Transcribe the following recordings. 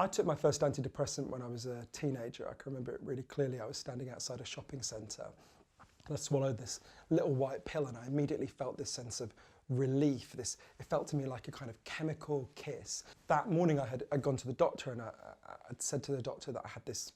I took my first antidepressant when I was a teenager. I can remember it really clearly. I was standing outside a shopping centre and I swallowed this little white pill and I immediately felt this sense of relief. It felt to me like a kind of chemical kiss. That morning I'd gone to the doctor and I'd said to the doctor that I had this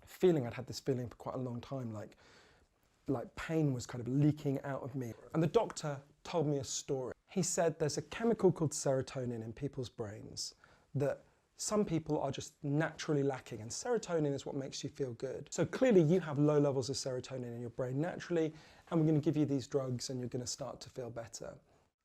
feeling, I'd had this feeling for quite a long time, like pain was kind of leaking out of me. And the doctor told me a story. He said there's a chemical called serotonin in people's brains that some people are just naturally lacking, and serotonin is what makes you feel good. So clearly you have low levels of serotonin in your brain naturally, and we're going to give you these drugs and you're going to start to feel better.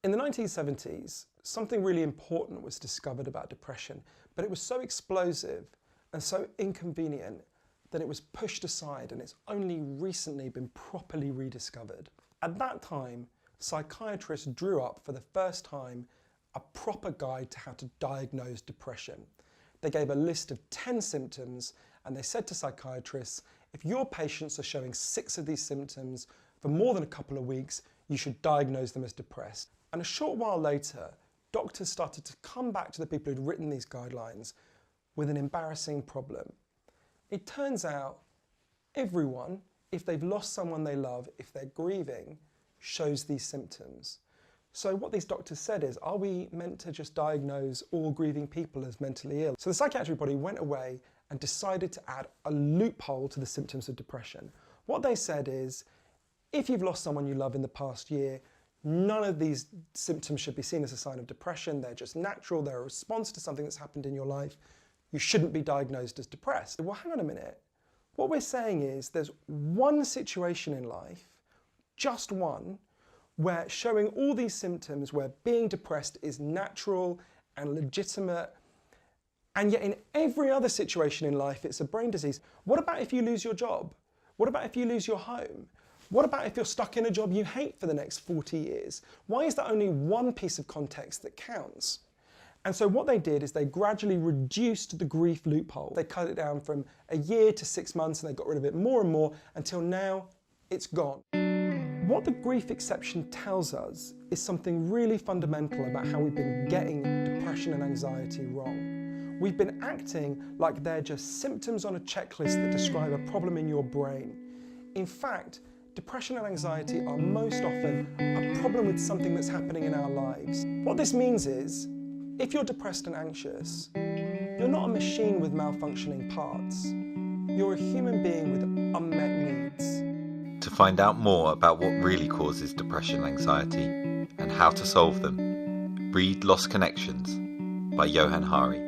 In the 1970s, something really important was discovered about depression, but it was so explosive and so inconvenient that it was pushed aside, and it's only recently been properly rediscovered. At that time, psychiatrists drew up for the first time a proper guide to how to diagnose depression. They gave a list of 10 symptoms and they said to psychiatrists, if your patients are showing 6 of these symptoms for more than a couple of weeks, you should diagnose them as depressed. And a short while later, doctors started to come back to the people who'd written these guidelines with an embarrassing problem. It turns out everyone, if they've lost someone they love, if they're grieving, shows these symptoms. So what these doctors said is, are we meant to just diagnose all grieving people as mentally ill? So the psychiatric body went away and decided to add a loophole to the symptoms of depression. What they said is, if you've lost someone you love in the past year, none of these symptoms should be seen as a sign of depression. They're just natural. They're a response to something that's happened in your life. You shouldn't be diagnosed as depressed. Well, hang on a minute. What we're saying is there's one situation in life, just one, where showing all these symptoms, where being depressed is natural and legitimate, and yet in every other situation in life, it's a brain disease. What about if you lose your job? What about if you lose your home? What about if you're stuck in a job you hate for the next 40 years? Why is there only one piece of context that counts? And so what they did is they gradually reduced the grief loophole. They cut it down from a year to 6 months and they got rid of it more and more until now it's gone. What the grief exception tells us is something really fundamental about how we've been getting depression and anxiety wrong. We've been acting like they're just symptoms on a checklist that describe a problem in your brain. In fact, depression and anxiety are most often a problem with something that's happening in our lives. What this means is, if you're depressed and anxious, you're not a machine with malfunctioning parts. You're a human being with unmet needs. To find out more about what really causes depression and anxiety and how to solve them, read Lost Connections by Johann Hari.